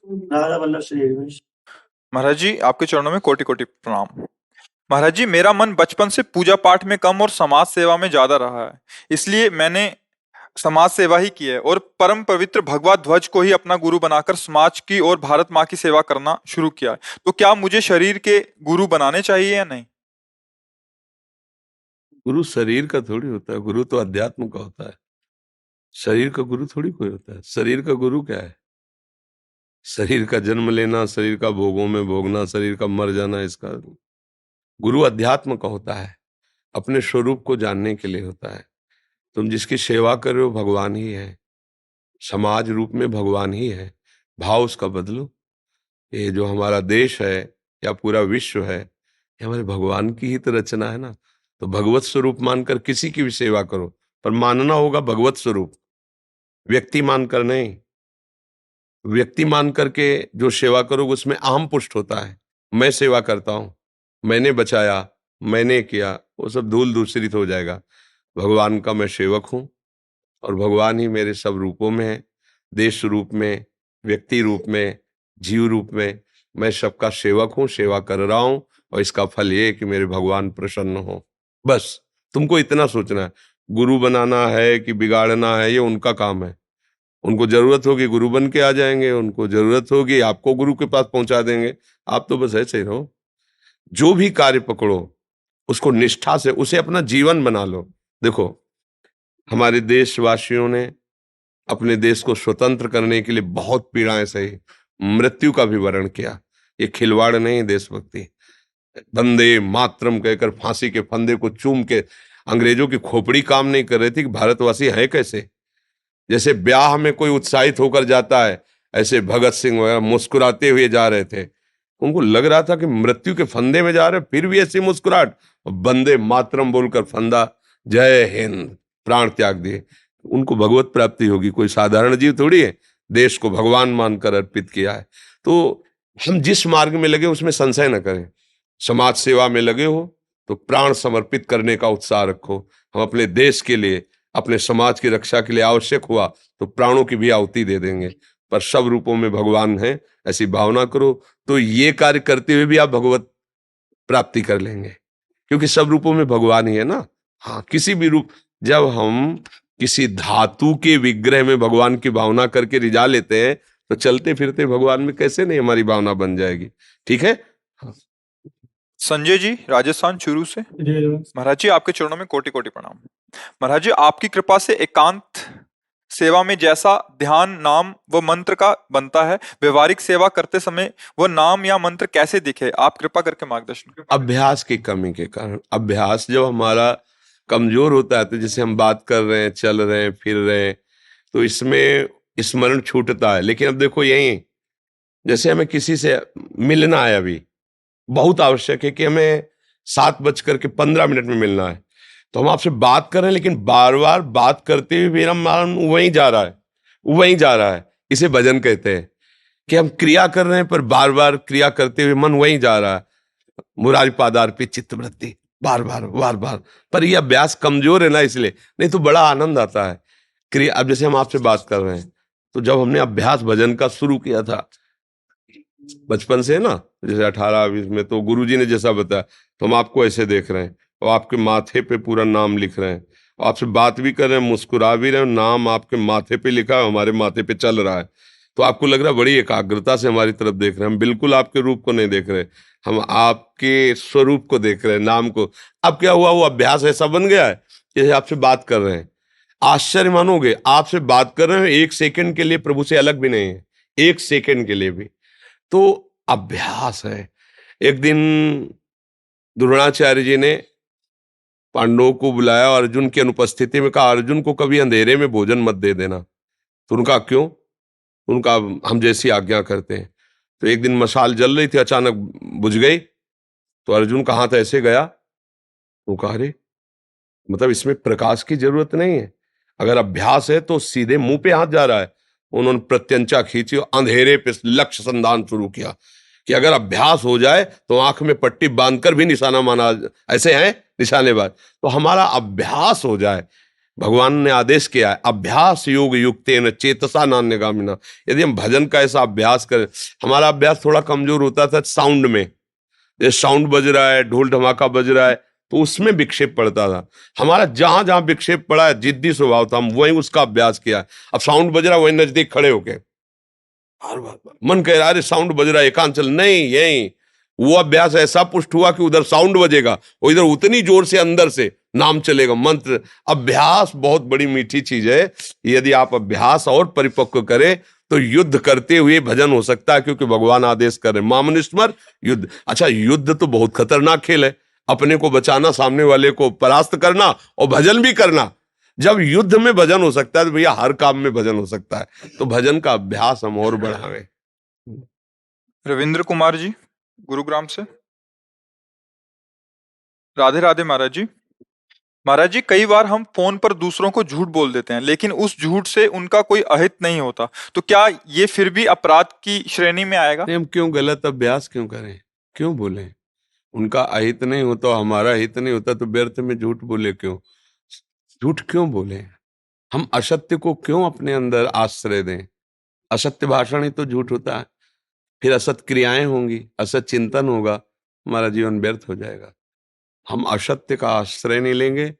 राधा वल्लभ श्री हरिवंश। महाराज जी, आपके चरणों में कोटि कोटि प्रणाम। महाराज जी, मेरा मन बचपन से पूजा पाठ में कम और समाज सेवा में ज्यादा रहा है। इसलिए मैंने समाज सेवा ही की है और परम पवित्र भगवा ध्वज को ही अपना गुरु बनाकर समाज की और भारत माँ की सेवा करना शुरू किया है। तो क्या मुझे शरीर के गुरु बनाने चाहिए या नहीं? गुरु शरीर का थोड़ी होता है, गुरु तो अध्यात्म का होता है। शरीर का गुरु थोड़ी कोई होता है। शरीर का गुरु क्या है? शरीर का जन्म लेना, शरीर का भोगों में भोगना, शरीर का मर जाना, इसका गुरु अध्यात्म का होता है, अपने स्वरूप को जानने के लिए होता है। तुम जिसकी सेवा कर रहे हो भगवान ही है, समाज रूप में भगवान ही है। भाव उसका बदलो। ये जो हमारा देश है या पूरा विश्व है, ये हमारे भगवान की ही तो रचना है ना। तो भगवत स्वरूप मानकर किसी की भी सेवा करो, पर मानना होगा भगवत स्वरूप, व्यक्ति मानकर नहीं। व्यक्ति मान करके जो सेवा करोगे उसमें अहम पुष्ट होता है। मैं सेवा करता हूं, मैंने बचाया, मैंने किया, वो सब धूल दूषित हो जाएगा। भगवान का मैं सेवक हूं और भगवान ही मेरे सब रूपों में है। देश रूप में, व्यक्ति रूप में, जीव रूप में मैं सबका सेवक हूं, सेवा कर रहा हूं। और इसका फल ये है कि मेरे भगवान प्रसन्न हो। बस तुमको इतना सोचना है। गुरु बनाना है कि बिगाड़ना है, ये उनका काम है। उनको जरूरत होगी गुरु बन के आ जाएंगे, उनको जरूरत होगी आपको गुरु के पास पहुंचा देंगे। आप तो बस ऐसे ही रहो। जो भी कार्य पकड़ो उसको निष्ठा से, उसे अपना जीवन बना लो। देखो, हमारे देशवासियों ने अपने देश को स्वतंत्र करने के लिए बहुत पीड़ाएं सही, मृत्यु का भी वरण किया। ये खिलवाड़ नहीं, देशभक्ति। वंदे मातरम कहकर फांसी के फंदे को चूम के अंग्रेजों की खोपड़ी काम नहीं कर रही थी कि भारतवासी है कैसे। जैसे ब्याह में कोई उत्साहित होकर जाता है, ऐसे भगत सिंह वगैरह मुस्कुराते हुए जा रहे थे। उनको लग रहा था कि मृत्यु के फंदे में जा रहे, फिर भी ऐसी मुस्कुराहट। वंदे मातरम बोलकर फंदा, जय हिंद, प्राण त्याग दिए। उनको भगवत प्राप्ति होगी, कोई साधारण जीव थोड़ी है। देश को भगवान मानकर अर्पित किया है। तो हम जिस मार्ग में लगे उसमें संशय न करें। समाज सेवा में लगे हो तो प्राण समर्पित करने का उत्साह रखो। हम अपने देश के लिए, अपने समाज की रक्षा के लिए आवश्यक हुआ तो प्राणों की भी आहुति दे देंगे। पर सब रूपों में भगवान है, ऐसी भावना करो। तो ये कार्य करते हुए भी आप भगवत प्राप्ति कर लेंगे, क्योंकि सब रूपों में भगवान ही है ना। हाँ, किसी भी रूप, जब हम किसी धातु के विग्रह में भगवान की भावना करके रिझा लेते हैं, तो चलते फिरते भगवान में कैसे नहीं हमारी भावना बन जाएगी। ठीक है। हाँ। संजय जी, राजस्थान चूरू से। महाराज जी, आपके चरणों में कोटि कोटि प्रणाम। महाराज जी, आपकी कृपा से एकांत सेवा में जैसा ध्यान नाम व मंत्र का बनता है, व्यवहारिक सेवा करते समय वो नाम या मंत्र कैसे दिखे, आप कृपा करके मार्गदर्शन करें। अभ्यास की कमी के कारण, अभ्यास जब हमारा कमजोर होता है, तो जैसे हम बात कर रहे हैं, चल रहे हैं, फिर रहे हैं, तो इसमें स्मरण छूटता है। लेकिन अब देखो, यही जैसे हमें किसी से मिलना है, अभी बहुत आवश्यक है कि हमें 7:15 में मिलना है, तो हम आपसे बात कर रहे हैं, लेकिन बार बार बात करते हुए भी हम वहीं जा रहा है, वहीं जा रहा है। इसे भजन कहते हैं कि हम क्रिया कर रहे हैं पर बार बार क्रिया करते हुए मन वहीं जा रहा है। मुरारी पादार्पित चित्तवृत्ति, बार बार बार बार। पर यह अभ्यास कमजोर है ना, इसलिए। नहीं तो बड़ा आनंद आता है क्रिया। अब जैसे हम आपसे बात कर रहे हैं, तो जब हमने अभ्यास भजन का शुरू किया था बचपन से ना, जैसे 18-20 में, तो गुरुजी ने जैसा बताया, तो हम आपको ऐसे देख रहे हैं और आपके माथे पे पूरा नाम लिख रहे हैं, और आपसे बात भी कर रहे हैं, मुस्कुरा भी रहे हैं, नाम आपके माथे पे लिखा है, हमारे माथे पे चल रहा है। तो आपको लग रहा है बड़ी एकाग्रता से हमारी तरफ देख रहे हैं। हम बिल्कुल आपके रूप को नहीं देख रहे, हम आपके स्वरूप को देख रहे हैं, नाम को। अब क्या हुआ, वो अभ्यास ऐसा बन गया है जैसे आपसे बात कर रहे हैं। आश्चर्य मानोगे, आपसे बात कर रहे हैं, 1 सेकंड के लिए प्रभु से अलग भी नहीं है, 1 सेकंड के लिए भी। तो अभ्यास है। एक दिन द्रोणाचार्य जी ने पांडवों को बुलाया और अर्जुन की अनुपस्थिति में कहा, अर्जुन को कभी अंधेरे में भोजन मत दे देना। तो उनका क्यों? उनका, हम जैसी आज्ञा करते हैं। तो एक दिन मशाल जल रही थी, अचानक बुझ गई, तो अर्जुन कहाँ था, ऐसे गया। वो कहा, अरे मतलब इसमें प्रकाश की जरूरत नहीं है, अगर अभ्यास है तो सीधे मुंह पे हाथ जा रहा है। उन्होंने प्रत्यंचा खींची और अंधेरे पे लक्ष्य संधान शुरू किया कि अगर अभ्यास हो जाए तो आंख में पट्टी बांधकर भी निशाना माना, ऐसे हैं निशानेबाज। तो हमारा अभ्यास हो जाए, भगवान ने आदेश किया है, अभ्यास योग युक्तेन चेतसा नान्यगामिना। यदि हम भजन का ऐसा अभ्यास करें, हमारा अभ्यास थोड़ा कमजोर होता था साउंड में, जैसे साउंड बज रहा है, ढोल धमाका बज रहा है, तो उसमें विक्षेप पड़ता था। हमारा जहां जहां विक्षेप पड़ा है, जिद्दी स्वभाव था, हम वही उसका अभ्यास किया है। अब साउंड बज रहा है, वही नजदीक खड़े होके बार बार मन कह रहा है, अरे साउंड बज रहा है, एकांत चल, नहीं, यही वो अभ्यास ऐसा पुष्ट हुआ कि उधर साउंड बजेगा और इधर उतनी जोर से अंदर से नाम चलेगा, मंत्र। अभ्यास बहुत बड़ी मीठी चीज है। यदि आप अभ्यास और परिपक्व करें तो युद्ध करते हुए भजन हो सकता है, क्योंकि भगवान आदेश कर रहे, मामनुस्मर युद्ध। अच्छा, युद्ध तो बहुत खतरनाक खेल है, अपने को बचाना, सामने वाले को परास्त करना और भजन भी करना। जब युद्ध में भजन हो सकता है तो भैया हर काम में भजन हो सकता है। तो भजन का अभ्यास हम और बढ़ावें। रविंद्र कुमार जी, गुरुग्राम से। राधे राधे महाराज जी। महाराज जी, कई बार हम फोन पर दूसरों को झूठ बोल देते हैं, लेकिन उस झूठ से उनका कोई अहित नहीं होता, तो क्या ये फिर भी अपराध की श्रेणी में आएगा? नहीं, हम क्यों गलत अभ्यास क्यों करें, क्यों बोलें? उनका अहित नहीं होता, हमारा हित नहीं होता, तो व्यर्थ में झूठ बोले क्यों? झूठ क्यों बोले? हम असत्य को क्यों अपने अंदर आश्रय दें? असत्य भाषण ही तो झूठ होता है। फिर असत क्रियाएं होंगी, असत चिंतन होगा, हमारा जीवन व्यर्थ हो जाएगा। हम असत्य का आश्रय नहीं लेंगे,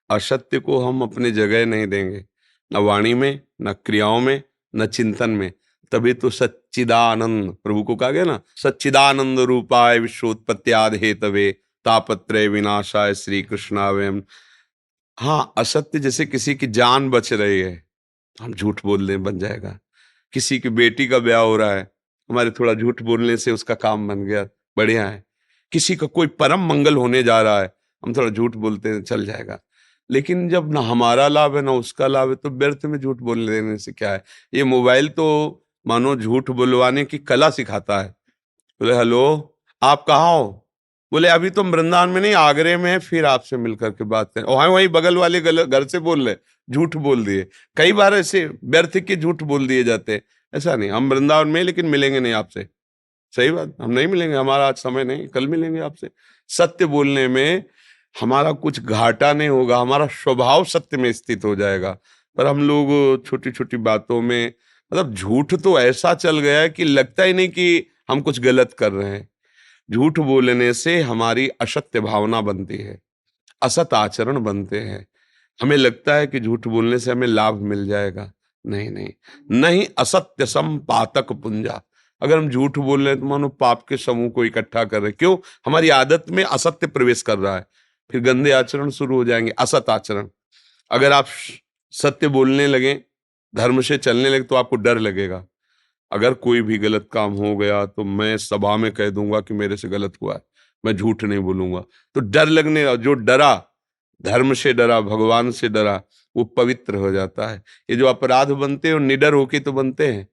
असत्य को हम अपनी जगह नहीं देंगे, न वाणी में, न क्रियाओं में, न चिंतन में। तभी तो सच्चिदानंद, प्रभु को कहा गया ना, सच्चिदानंद रूपाय विश्वोत्पत्त्याद हेतवे तापत्रय विनाशाय श्री कृष्णावयम। हाँ, असत्य जैसे किसी की जान बच रही है, हम झूठ बोलने बन जाएगा। किसी की बेटी का ब्याह हो रहा है, हमारे थोड़ा झूठ बोलने से उसका काम बन गया, बढ़िया है। किसी का कोई परम मंगल होने जा रहा है, हम थोड़ा झूठ बोलते हैं, चल जाएगा। लेकिन जब ना हमारा लाभ है ना उसका लाभ है, तो व्यर्थ में झूठ बोलने देने से क्या है? ये मोबाइल तो मानो झूठ बुलवाने की कला सिखाता है। बोले हेलो, आप कहाँ हो? बोले अभी तो वृंदावन में नहीं, आगरे में है, फिर आपसे मिलकर के बात करें। और वही बगल वाले घर से बोल रहे, झूठ बोल दिए। कई बार ऐसे व्यर्थ के झूठ बोल दिए जाते हैं। ऐसा नहीं, हम वृंदावन में लेकिन मिलेंगे नहीं आपसे। सही बात, हम नहीं मिलेंगे, हमारा आज समय नहीं, कल मिलेंगे आपसे। सत्य बोलने में हमारा कुछ घाटा नहीं होगा, हमारा स्वभाव सत्य में स्थित हो जाएगा। पर हम लोग छोटी छोटी बातों में, मतलब झूठ तो ऐसा चल गया है कि लगता ही नहीं कि हम कुछ गलत कर रहे हैं। झूठ बोलने से हमारी असत्य भावना बनती है, असत आचरण बनते हैं। हमें लगता है कि झूठ बोलने से हमें लाभ मिल जाएगा। नहीं नहीं, नहीं असत्य सम पातक पुंजा। अगर हम झूठ बोल रहे हैं तो मानो पाप के समूह को इकट्ठा कर रहे हैं। क्यों? हमारी आदत में असत्य प्रवेश कर रहा है, फिर गंदे आचरण शुरू हो जाएंगे, असत आचरण। अगर आप सत्य बोलने लगे, धर्म से चलने लगे, तो आपको डर लगेगा। अगर कोई भी गलत काम हो गया तो मैं सभा में कह दूंगा कि मेरे से गलत हुआ है, मैं झूठ नहीं बोलूंगा। तो डर लगने, जो डरा, धर्म से डरा, भगवान से डरा, वो पवित्र हो जाता है। ये जो अपराध बनते हैं वो निडर होके तो बनते हैं।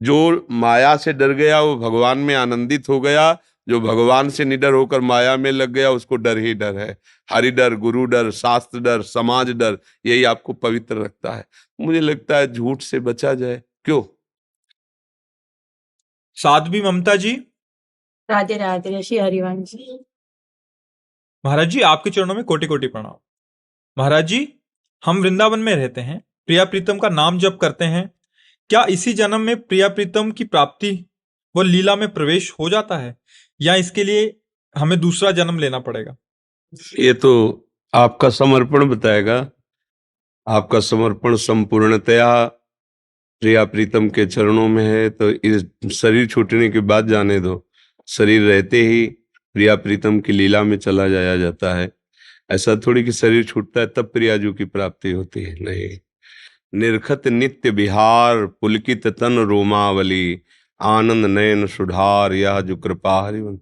जो माया से डर गया वो भगवान में आनंदित हो गया, जो भगवान से निडर होकर माया में लग गया उसको डर ही डर है। हरि डर, गुरु डर, शास्त्र डर, समाज डर, यही आपको पवित्र रखता है। मुझे लगता है झूठ से बचा जाए। क्यों? साध्वी ममता जी। राधे राधे श्री हरिवंश जी। महाराज जी, आपके चरणों में कोटि कोटि प्रणाम। महाराज जी, हम वृंदावन में रहते हैं, प्रिया प्रीतम का नाम जप करते हैं, क्या इसी जन्म में प्रिया प्रीतम की प्राप्ति व लीला में प्रवेश हो जाता है, या इसके लिए हमें दूसरा जन्म लेना पड़ेगा? ये तो आपका समर्पण बताएगा। आपका समर्पण संपूर्णतया प्रिया प्रीतम के चरणों में है, तो इस शरीर छूटने की बात जाने दो। शरीर रहते ही प्रिया प्रीतम की लीला में चला जाया जाता है। ऐसा थोड़ी कि शरीर छूटता है तब प्रियाजू की प्राप्ति होती है, नहीं। निरखत नित्य बिहार पुलकित तन रोमावली, आनंद नयन सुधार यह जो कृपा हरिवन।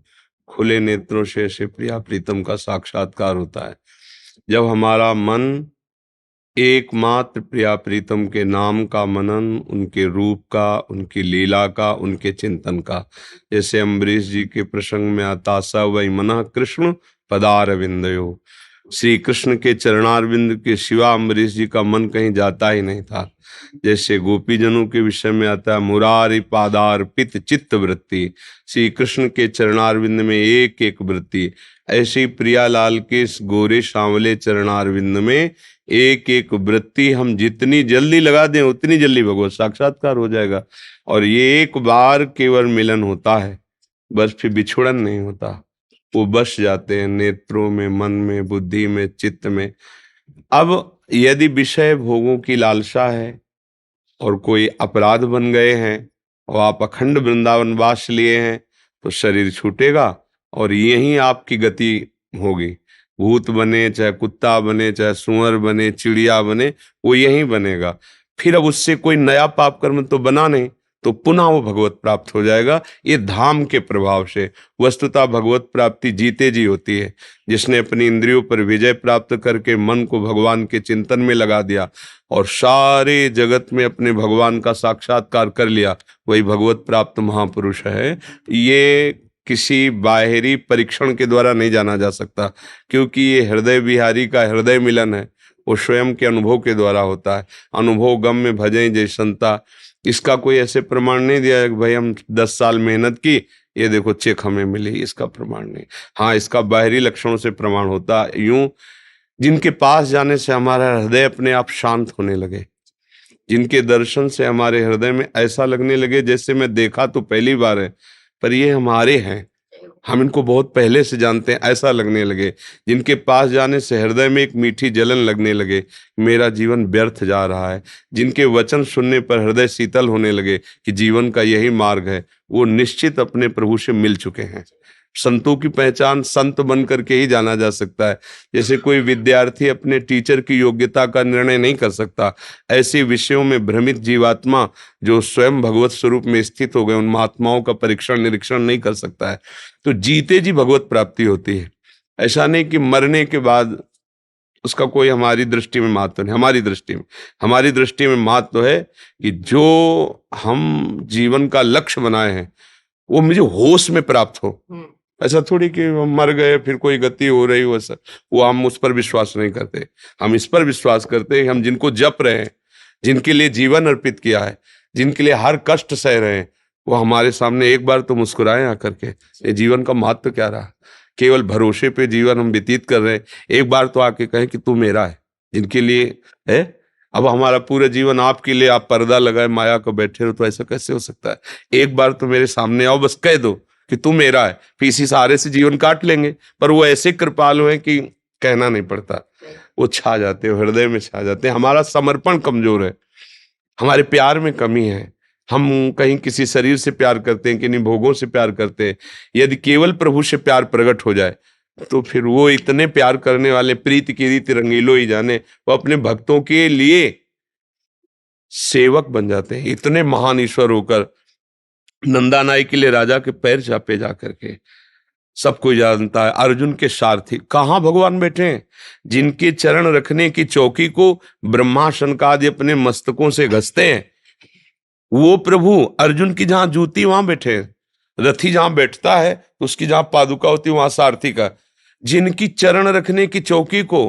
खुले नेत्रों से ऐसे प्रिया प्रीतम का साक्षात्कार होता है जब हमारा मन एकमात्र प्रिया प्रीतम के नाम का मनन, उनके रूप का, उनकी लीला का, उनके चिंतन का। जैसे अम्बरीश जी के प्रसंग में आता, स वै मनः कृष्ण पदारविंदयो। श्री कृष्ण के चरणारविंद के शिवा अम्बरीश जी का मन कहीं जाता ही नहीं था। जैसे गोपीजनों के विषय में आता है, मुरारी पादार्पित चित्त वृत्ति, श्री कृष्ण के चरणारविंद में एक एक वृत्ति, ऐसे ही प्रियालाल के इस गोरे सांवले चरणारविंद में एक एक वृत्ति हम जितनी जल्दी लगा दें उतनी जल्दी भगवत साक्षात्कार हो जाएगा। और ये एक बार केवल मिलन होता है, बस फिर बिछुड़न नहीं होता। वो बस जाते हैं नेत्रों में, मन में, बुद्धि में, चित्त में। अब यदि विषय भोगों की लालसा है और कोई अपराध बन गए हैं और आप अखंड वृंदावन वास लिए हैं, तो शरीर छूटेगा और यहीं आपकी गति होगी। भूत बने, चाहे कुत्ता बने, चाहे सुअर बने, चिड़िया बने, वो यहीं बनेगा। फिर अब उससे कोई नया पाप कर्म तो बना नहीं, तो पुनः वो भगवत प्राप्त हो जाएगा, ये धाम के प्रभाव से। वस्तुतः भगवत प्राप्ति जीते जी होती है। जिसने अपनी इंद्रियों पर विजय प्राप्त करके मन को भगवान के चिंतन में लगा दिया और सारे जगत में अपने भगवान का साक्षात्कार कर लिया, वही भगवत प्राप्त महापुरुष है। ये किसी बाहरी परीक्षण के द्वारा नहीं जाना जा सकता, क्योंकि ये हृदय विहारी का हृदय मिलन है, वो स्वयं के अनुभव के द्वारा होता है। अनुभव गम में भजें जय संता, इसका कोई ऐसे प्रमाण नहीं दिया है कि भाई हम 10 साल मेहनत की, ये देखो चेक हमें मिली, इसका प्रमाण नहीं। हाँ, इसका बाहरी लक्षणों से प्रमाण होता है। यूं जिनके पास जाने से हमारा हृदय अपने आप शांत होने लगे, जिनके दर्शन से हमारे हृदय में ऐसा लगने लगे जैसे मैं देखा तो पहली बार है, पर ये हमारे हैं, हम इनको बहुत पहले से जानते हैं, ऐसा लगने लगे। जिनके पास जाने से हृदय में एक मीठी जलन लगने लगे, मेरा जीवन व्यर्थ जा रहा है। जिनके वचन सुनने पर हृदय शीतल होने लगे कि जीवन का यही मार्ग है, वो निश्चित अपने प्रभु से मिल चुके हैं। संतों की पहचान संत बन करके ही जाना जा सकता है। जैसे कोई विद्यार्थी अपने टीचर की योग्यता का निर्णय नहीं कर सकता, ऐसे विषयों में भ्रमित जीवात्मा जो स्वयं भगवत स्वरूप में स्थित हो गए, उन महात्माओं का परीक्षण निरीक्षण नहीं कर सकता है। तो जीते जी भगवत प्राप्ति होती है। ऐसा नहीं कि मरने के बाद उसका कोई हमारी दृष्टि में महत्व नहीं। हमारी दृष्टि में महत्व है कि जो हम जीवन का लक्ष्य बनाए हैं वो मुझे होश में प्राप्त हो। ऐसा थोड़ी कि मर गए फिर कोई गति हो रही हो, सर वो हम उस पर विश्वास नहीं करते। हम इस पर विश्वास करते हैं, हम जिनको जप रहे हैं, जिनके लिए जीवन अर्पित किया है, जिनके लिए हर कष्ट सह रहे हैं, वो हमारे सामने एक बार तो मुस्कुराएं आकर के। ये जीवन का महत्व क्या रहा? केवल भरोसे पे जीवन हम व्यतीत कर रहे हैं, एक बार तो आके कहें कि तू मेरा है। जिनके लिए है, अब हमारा पूरा जीवन आपके लिए, आप पर्दा लगाए माया को बैठे रहो, तो ऐसा कैसे हो सकता है? एक बार तो मेरे सामने आओ, बस कह दो कि तू मेरा है, फिर इसी सहारे से जीवन काट लेंगे। पर वो ऐसे कृपालु हैं कि कहना नहीं पड़ता, वो छा जाते हैं, हृदय में छा जाते हैं। हमारा समर्पण कमजोर है, हमारे प्यार में कमी है। हम कहीं किसी शरीर से प्यार करते हैं, किन्हीं भोगों से प्यार करते हैं। यदि केवल प्रभु से प्यार प्रकट हो जाए तो फिर वो इतने प्यार करने वाले, प्रीति की रीति रंगीलो ही जाने, वो अपने भक्तों के लिए सेवक बन जाते हैं। इतने महान ईश्वर होकर नंदानाई के लिए राजा के पैर चापे जा करके, सब कोई जानता है। अर्जुन के सारथी कहाँ भगवान बैठे हैं? जिनके चरण रखने की चौकी को ब्रह्मा शनकादि अपने मस्तकों से घसते हैं, वो प्रभु अर्जुन की जहां जूती वहां बैठे हैं। रथी जहां बैठता है उसकी जहां पादुका होती है वहां सारथी का। जिनकी चरण रखने की चौकी को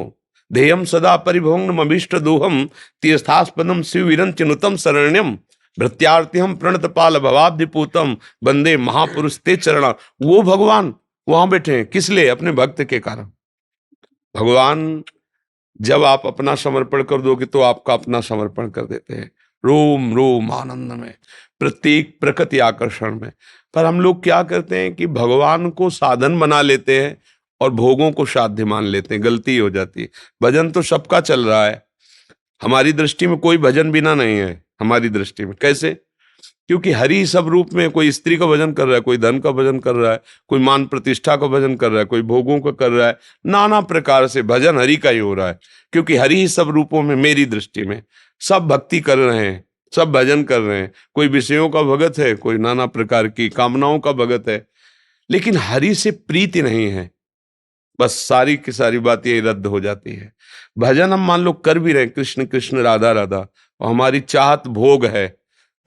ध्येयम सदा परिभोग्नम अभीष्ट दोहम तीर्थास्पदम शिव विरंचनुतम शरण्यम भृत्यार्थिहम प्रणतपाल भवाब्धिपूतम वंदे महापुरुष ते चरणा, वो भगवान वहां बैठे हैं। किस लिए? अपने भक्त के कारण। भगवान जब आप अपना समर्पण कर दोगे तो आपका अपना समर्पण कर देते हैं, रोम रोम आनंद में, प्रत्येक प्रकृति आकर्षण में। पर हम लोग क्या करते हैं कि भगवान को साधन बना लेते हैं और भोगों को साध्य मान लेते हैं। गलती हो जाती है। भजन तो सबका चल रहा है, हमारी दृष्टि में कोई भजन बिना नहीं है। हमारी दृष्टि में कैसे? क्योंकि हरि सब रूप में, कोई स्त्री का भजन कर रहा है, कोई धन का भजन कर रहा है, कोई मान प्रतिष्ठा का भजन कर रहा है, कोई भोगों का कर रहा है। नाना प्रकार से भजन हरि का ही हो रहा है, क्योंकि हरि ही सब रूपों में, मेरी दृष्टि में सब भक्ति कर रहे हैं, सब भजन कर रहे हैं। कोई विषयों का भगत है, कोई नाना प्रकार की कामनाओं का भगत है, लेकिन हरि से प्रीति नहीं है। बस सारी की सारी बात ये रद्द हो जाती है। भजन हम मान लो कर भी रहे, कृष्ण कृष्ण राधा राधा, और हमारी चाहत भोग है,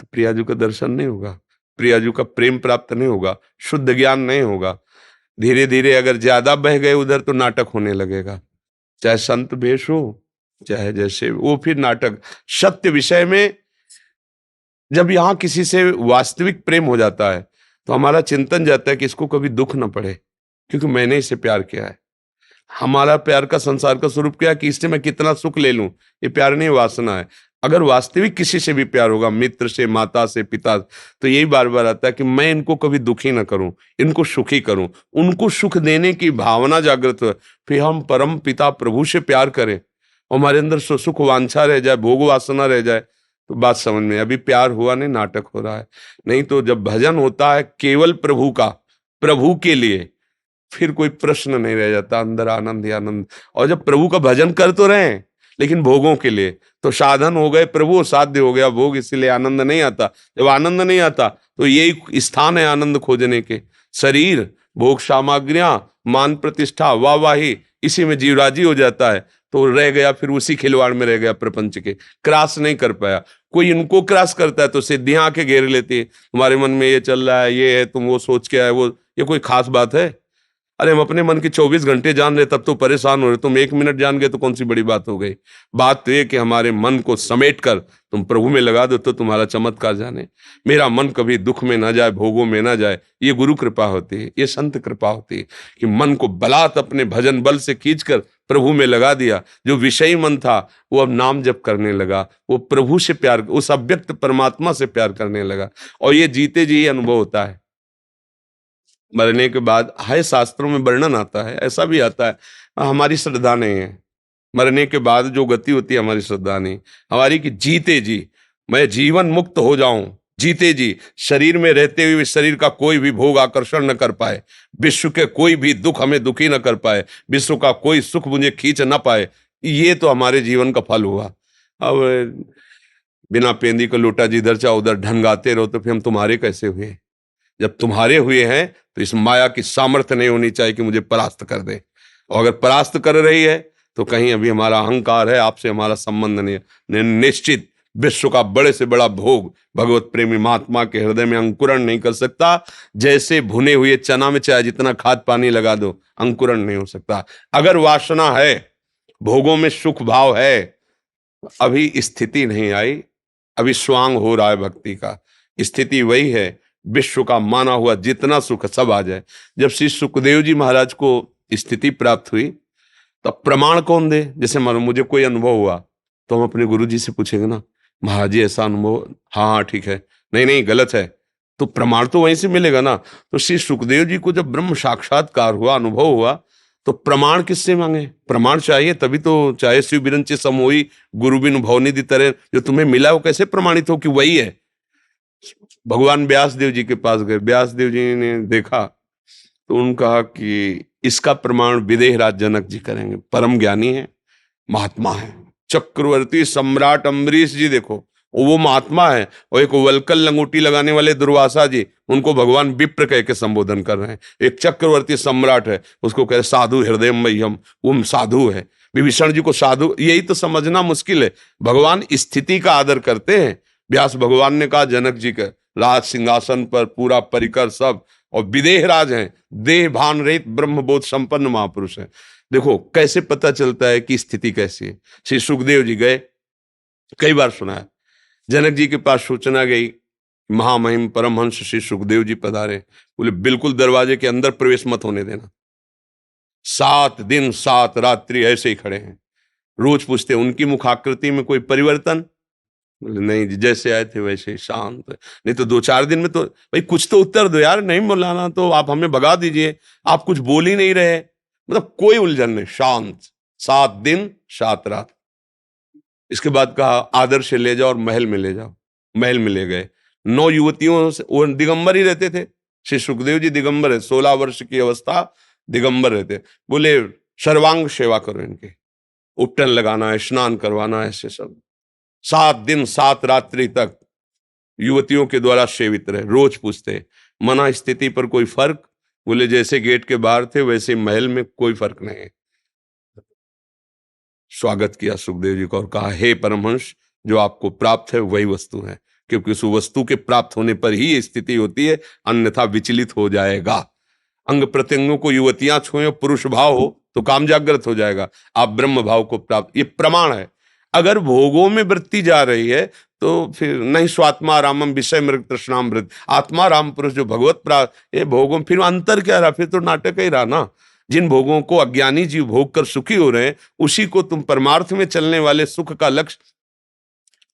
तो प्रियाजू का दर्शन नहीं होगा, प्रियाजू का प्रेम प्राप्त नहीं होगा, शुद्ध ज्ञान नहीं होगा। धीरे धीरे अगर ज्यादा बह गए उधर तो नाटक होने लगेगा। चाहे संत वेश हो, चाहे जैसे वो फिर नाटक। सत्य विषय में जब यहाँ किसी से वास्तविक प्रेम हो जाता है तो हमारा चिंतन जाता है कि इसको कभी दुख ना पड़े, क्योंकि मैंने इसे प्यार किया है। हमारा प्यार का संसार का स्वरूप क्या है कि इससे मैं कितना सुख ले लूं, ये प्यार नहीं, वासना है। अगर वास्तविक किसी से भी प्यार होगा, मित्र से, माता से, पिता, तो यही बार बार आता है कि मैं इनको कभी दुखी ना करूं, इनको सुखी करूं, उनको सुख देने की भावना जागृत हो, फिर हम परम पिता प्रभु से प्यार करें, हमारे अंदर सुख वांछा रह जाए, भोग वासना रह जाए, तो बात समझ में। अभी प्यार हुआ नहीं, नाटक हो रहा है। नहीं तो जब भजन होता है केवल प्रभु का, प्रभु के लिए, फिर कोई प्रश्न नहीं रह जाता, अंदर आनंद ही आनंद। और जब प्रभु का भजन कर तो रहे हैं लेकिन भोगों के लिए, तो साधन हो गए प्रभु, साध्य हो गया भोग, इसीलिए आनंद नहीं आता। जब आनंद नहीं आता तो यही स्थान है आनंद खोजने के। शरीर, भोग सामग्रियां, मान प्रतिष्ठा, वाहवाही, इसी में जीव राजी हो जाता है, तो रह गया फिर उसी खिलवाड़ में रह गया प्रपंच के, क्रॉस नहीं कर पाया। कोई इनको क्रॉस करता है तो सिद्धियां आके घेर लेती है, तुम्हारे मन में ये चल रहा है, ये है, तुम वो सोच के आए, वो, ये कोई खास बात है? अरे हम अपने मन के 24 घंटे जान रहे तब तो परेशान हो रहे, तुम 1 मिनट जान गए तो कौन सी बड़ी बात हो गई। बात तो ये कि हमारे मन को समेट कर तुम प्रभु में लगा दो तो तुम्हारा चमत्कार जाने। मेरा मन कभी दुख में ना जाए, भोगों में ना जाए, ये गुरु कृपा होती है, ये संत कृपा होती है कि मन को बलात् अपने भजन बल से खींचकर प्रभु में लगा दिया। जो विषयी मन था वो अब नाम जप करने लगा, वो प्रभु से प्यार, उस अव्यक्त परमात्मा से प्यार करने लगा। और ये जीते जी अनुभव होता है। मरने के बाद है, शास्त्रों में वर्णन आता है, ऐसा भी आता है, हमारी श्रद्धा नहीं है, मरने के बाद जो गति होती है हमारी श्रद्धा नहीं हमारी, कि जीते जी मैं जीवन मुक्त हो जाऊं, जीते जी शरीर में रहते हुए शरीर का कोई भी भोग आकर्षण न कर पाए, विश्व के कोई भी दुख हमें दुखी न कर पाए, विश्व का कोई सुख मुझे खींच न पाए, ये तो हमारे जीवन का फल हुआ। अब बिना पेंदी का लोटा जिधर चाहो उधर ढंगाते रहो तो फिर हम तुम्हारे कैसे हुए? जब तुम्हारे हुए हैं तो इस माया की सामर्थ्य नहीं होनी चाहिए कि मुझे परास्त कर दे। और अगर परास्त कर रही है तो कहीं अभी हमारा अहंकार है, आपसे हमारा संबंध नहीं है। निश्चित विश्व का बड़े से बड़ा भोग भगवत प्रेमी महात्मा के हृदय में अंकुरण नहीं कर सकता। जैसे भुने हुए चना में चाहे जितना खाद पानी लगा दो, अंकुरण नहीं हो सकता। अगर वासना है, भोगों में सुख भाव है, अभी स्थिति नहीं आई, अभी स्वांग हो रहा है भक्ति का। स्थिति वही है, विश्व का माना हुआ जितना सुख सब आ जाए। जब श्री सुखदेव जी महाराज को स्थिति प्राप्त हुई तो प्रमाण कौन दे? जैसे मानो मुझे कोई अनुभव हुआ तो हम अपने गुरु जी से पूछेंगे ना, महाराज जी ऐसा अनुभव, हाँ ठीक है, नहीं नहीं गलत है, तो प्रमाण तो वहीं से मिलेगा ना। तो श्री सुखदेव जी को जब ब्रह्म साक्षात्कार हुआ, अनुभव हुआ, तो प्रमाण किससे मांगे? प्रमाण चाहिए तभी तो। चाहे शिव बिरंचे समोई गुरु बिनु भवनिधि तरह, जो तुम्हें मिला वो कैसे प्रमाणित हो कि वही है? भगवान व्यास देव जी के पास गए, व्यास देव जी ने देखा तो उन्होंने कहा कि इसका प्रमाण विदेहराज जनक जी करेंगे, परम ज्ञानी है, महात्मा है। चक्रवर्ती सम्राट अम्बरीश जी देखो, वो महात्मा है, और एक वलकल लंगोटी लगाने वाले दुर्वासा जी, उनको भगवान विप्र कह के संबोधन कर रहे हैं। एक चक्रवर्ती सम्राट है, उसको कह साधु हृदय मह्यम, वो साधु है। विभीषण जी को साधु, यही तो समझना मुश्किल है। भगवान स्थिति का आदर करते हैं। व्यास भगवान ने कहा जनक जी के राज सिंहासन पर पूरा परिकर सब, और विदेह राज हैं, देह भान रहित ब्रह्मबोध संपन्न महापुरुष है। देखो कैसे पता चलता है कि स्थिति कैसी है। श्री सुखदेव जी गए, कई बार सुना है, जनक जी के पास सूचना गई, महामहिम परमहंस श्री सुखदेव जी पधारे। बोले बिल्कुल दरवाजे के अंदर प्रवेश मत होने देना। 7 दिन 7 रात्रि ऐसे ही खड़े हैं। रोज पूछते उनकी मुखाकृति में कोई परिवर्तन? नहीं जी, जैसे आए थे वैसे ही शांत। नहीं तो 2-4 दिन में तो भाई कुछ तो उत्तर दो यार, नहीं बोलाना तो आप हमें भगा दीजिए, आप कुछ बोल ही नहीं रहे, मतलब कोई उलझन नहीं, शांत। 7 दिन 7 रात। इसके बाद कहा आदर से ले जाओ और महल में ले जाओ। महल में ले गए। 9 युवतियों से, वो दिगंबर ही रहते थे। श्री सुखदेव जी दिगंबर है, 16 वर्ष की अवस्था दिगंबर रहते। बोले सर्वांग सेवा करो इनके, उपटन लगाना है, स्नान करवाना है, ऐसे सब। 7 दिन 7 रात्रि तक युवतियों के द्वारा सेवित रहे। रोज पूछते मना स्थिति पर कोई फर्क? बोले जैसे गेट के बाहर थे वैसे महल में कोई फर्क नहीं है। स्वागत किया सुखदेव जी को और कहा हे परमहंस, जो आपको प्राप्त है वही वस्तु है, क्योंकि उस वस्तु के प्राप्त होने पर ही स्थिति होती है, अन्यथा विचलित हो जाएगा। अंग प्रत्यंगों को युवतियां छुए, पुरुष भाव हो तो काम जागृत हो जाएगा, आप ब्रह्म भाव को प्राप्त, ये प्रमाण है। अगर भोगों में वृत्ति जा रही है तो फिर नहीं, स्वात्मा रामम विषय मृग तृष्णामृत, आत्मा राम पुरुष जो भगवत प्राप्त, ये भोगों, फिर अंतर क्या रहा, फिर तो नाटक ही रहा ना। जिन भोगों को अज्ञानी जीव भोग कर सुखी हो रहे हैं, उसी को तुम परमार्थ में चलने वाले सुख का लक्ष्य,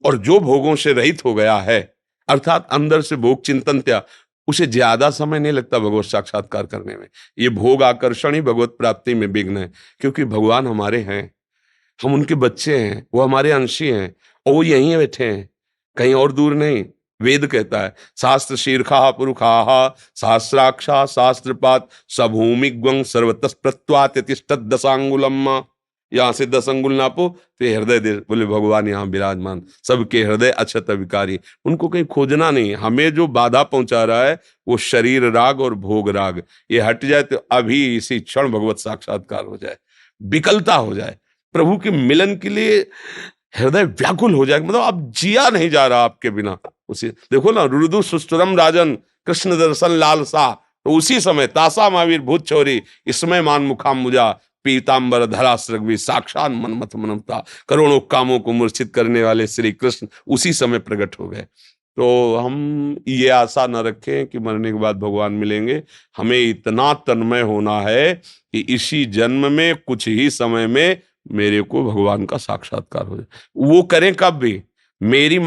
और जो भोगों से रहित हो गया है, अर्थात अंदर से भोग चिंतन त्याग, उसे ज्यादा समय नहीं लगता भगवत साक्षात्कार करने में। ये भोग आकर्षण ही भगवत प्राप्ति में विघ्न है, क्योंकि भगवान हमारे हैं, हम उनके बच्चे हैं, वो हमारे अंशी हैं, और वो यहीं बैठे हैं, कहीं और दूर नहीं। वेद कहता है, शास्त्र शीर्षा पुरुषा सहस्राक्षा शास्त्रपात सभूमि ग्वं सर्वतः प्रत्वात यतिष्ठत दशांगुलम। यहां से 10 अंगुल नापो तो हृदय दे, बोले भगवान यहाँ विराजमान, सबके हृदय अक्षत विकारी, उनको कहीं खोजना नहीं। हमें जो बाधा पहुंचा रहा है वो शरीर राग और भोग राग, ये हट जाए तो अभी इसी क्षण भगवत साक्षात्कार हो जाए, विकलता हो जाए, प्रभु के मिलन के लिए हृदय व्याकुल हो जाए, मतलब अब जिया नहीं जा रहा आपके बिना। उसी देखो ना, रुदु सुस्तुरम राजन कृष्ण दर्शन लालसा, तो उसी समय तासा महावीर भूत चौरी इसमें मान मुखाम मुजा पीताम्बर धरा सृग्वी साक्षात मनमथ मनमता, करोड़ों कामों को मूर्छित करने वाले श्री कृष्ण उसी समय प्रकट हो गए। तो हम ये आशा न रखें कि मरने के बाद भगवान मिलेंगे, हमें इतना तन्मय होना है कि इसी जन्म में कुछ ही समय में मेरे को भगवान का साक्षात्कार हो जाए। वो करें कब भी, मेरी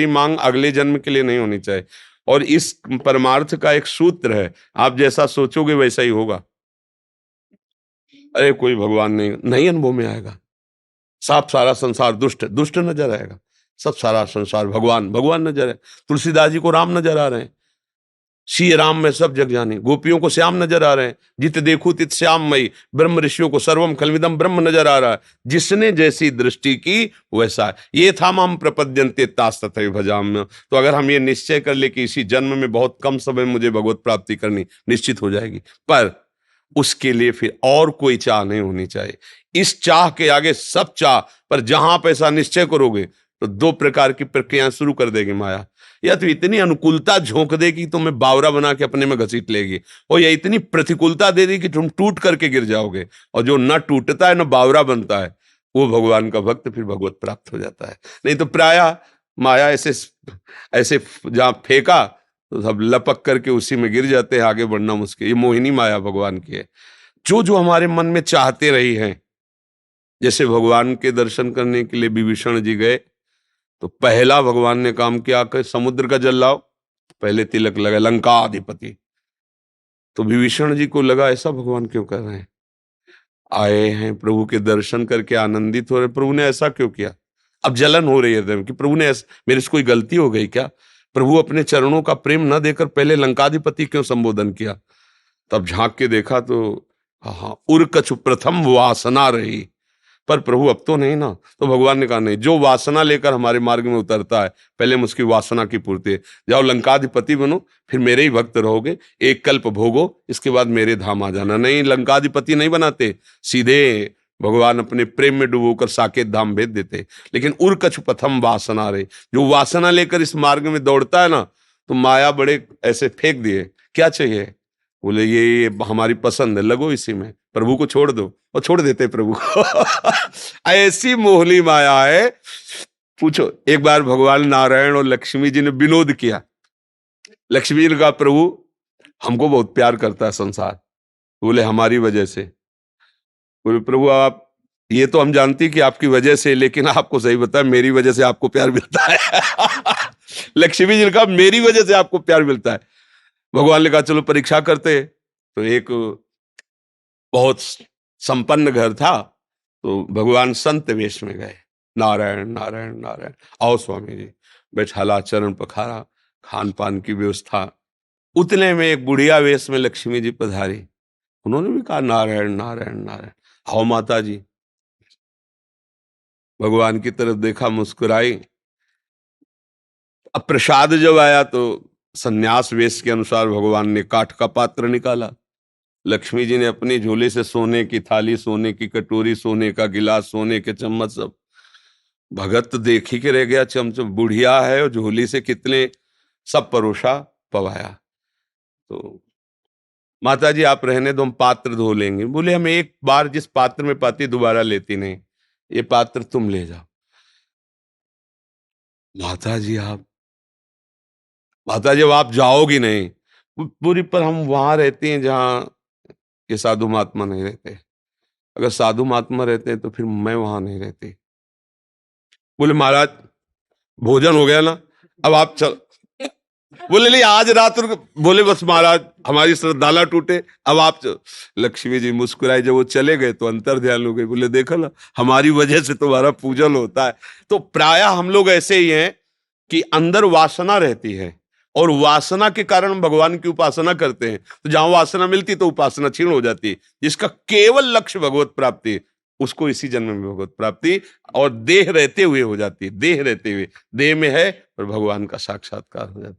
मांग अगले जन्म के लिए नहीं होनी चाहिए। और इस परमार्थ का एक सूत्र है, आप जैसा सोचोगे वैसा ही होगा। अरे कोई भगवान नहीं अनुभव में आएगा, साफ सारा संसार दुष्ट दुष्ट नजर आएगा, सब सारा संसार भगवान भगवान नजर है। तुलसीदास जी को राम नजर आ रहे हैं, श्री राम में सब जग जानी, गोपियों को श्याम नजर आ रहे हैं, जित देखू तित श्याममयी, ब्रह्म ऋषियों को सर्वम खलविदम ब्रह्म नजर आ रहा है। जिसने जैसी दृष्टि की वैसा है। ये था माम प्रपद्यन्ते तास तथैव भजाम्य। तो अगर हम ये निश्चय कर ले कि इसी जन्म में बहुत कम समय मुझे भगवत प्राप्ति करनी, निश्चित हो जाएगी, पर उसके लिए फिर और कोई चाह नहीं होनी चाहिए। इस चाह के आगे सब चाह, पर जहां आप ऐसा निश्चय करोगे तो 2 प्रकार की प्रक्रियाएं शुरू कर देगी माया। या तो इतनी अनुकूलता झोंक देगी तुम्हें बावरा बना के अपने में घसीट लेगी, और या इतनी प्रतिकूलता दे देगी कि तुम टूट करके गिर जाओगे। और जो न टूटता है न बावरा बनता है, वो भगवान का भक्त फिर भगवत प्राप्त हो जाता है। नहीं तो प्रायः माया ऐसे ऐसे जहां फेंका तो सब लपक करके उसी में गिर जाते हैं, आगे बढ़ना मुश्किल। ये मोहिनी माया भगवान की है, जो जो हमारे मन में चाहते रही हैं। जैसे भगवान के दर्शन करने के लिए विभीषण जी गए, तो पहला भगवान ने काम किया कि समुद्र का जल लाओ, पहले तिलक लगा लंका अधिपति। तो विभीषण जी को लगा ऐसा भगवान क्यों कर रहे हैं, आए हैं प्रभु के दर्शन करके आनंदित हो रहे, प्रभु ने ऐसा क्यों किया। अब जलन हो रही है कि प्रभु ने मेरे से कोई गलती हो गई क्या, प्रभु अपने चरणों का प्रेम न देकर पहले लंकाधिपति क्यों संबोधन किया। तब झांक के देखा तो हाँ, उर्कछु प्रथम वासना रही, पर प्रभु अब तो नहीं ना। तो भगवान ने कहा नहीं, जो वासना लेकर हमारे मार्ग में उतरता है पहले हम उसकी वासना की पूर्ति, जाओ लंकाधिपति बनो, फिर मेरे ही भक्त रहोगे, एक कल्प भोगो, इसके बाद मेरे धाम आ जाना। नहीं, लंकाधिपति नहीं बनाते, सीधे भगवान अपने प्रेम में डुबोकर साकेत धाम भेज देते। लेकिन उर्कछ प्रथम वासना रहे, जो वासना लेकर इस मार्ग में दौड़ता है ना, तो माया बड़े ऐसे फेंक दिए, क्या चाहिए, बोले ये हमारी पसंद है, लगो इसी में, प्रभु को छोड़ दो, और छोड़ देते प्रभु को ऐसी मोहली माया है, पूछो। एक बार भगवान नारायण और लक्ष्मी जी ने विनोद किया। लक्ष्मी जी ने कहा प्रभु हमको बहुत प्यार करता है संसार, बोले हमारी वजह से। बोले प्रभु आप, ये तो हम जानती कि आपकी वजह से, लेकिन आपको सही बताया मेरी वजह से आपको प्यार मिलता है लक्ष्मी जी ने कहा मेरी वजह से आपको प्यार मिलता है। भगवान ने कहा चलो परीक्षा करते। तो एक बहुत संपन्न घर था, तो भगवान संत वेश में गए, नारायण नारायण नारायण, आओ स्वामी जी, बैठाला, चरण पखारा, खान पान की व्यवस्था। उतने में एक बुढ़िया वेश में लक्ष्मी जी पधारी, उन्होंने भी कहा नारायण नारायण नारायण, आओ माता जी। भगवान की तरफ देखा, मुस्कुराई। अब प्रसाद जब आया तो संन्यास वेश के अनुसार भगवान ने काठ का पात्र निकाला, लक्ष्मी जी ने अपनी झोले से सोने की थाली, सोने की कटोरी, सोने का गिलास, सोने के चम्मच, सब। भगत देख ही के रह गया, चमचम बुढ़िया है और झोली से कितने सब परोसा पवाया। तो माता जी आप रहने दो, हम पात्र धो लेंगे। बोले हम एक बार जिस पात्र में पाती दोबारा लेती नहीं, ये पात्र तुम ले जाओ। माता जी अब आप जाओगी नहीं, पूरी पर हम वहां रहते हैं जहां ये साधु महात्मा नहीं रहते। अगर साधु महात्मा रहते हैं तो फिर मैं वहां नहीं रहती। बोले महाराज भोजन हो गया ना, अब आप चल। बोले नहीं आज रात रुक। बोले बस महाराज हमारी श्रद्धाला टूटे, अब आप लक्ष्मी जी मुस्कुराई, जब वो चले गए तो अंतर ध्यान हो गए। बोले देखा ना, हमारी वजह से तुम्हारा पूजन होता है। तो प्रायः हम लोग ऐसे ही हैं कि अंदर वासना रहती है और वासना के कारण भगवान की उपासना करते हैं। तो जहां वासना मिलती तो उपासना क्षीण हो जाती है। जिसका केवल लक्ष्य भगवत प्राप्ति, उसको इसी जन्म में भगवत प्राप्ति और देह रहते हुए हो जाती है। देह रहते हुए, देह में है और भगवान का साक्षात्कार हो जाता है।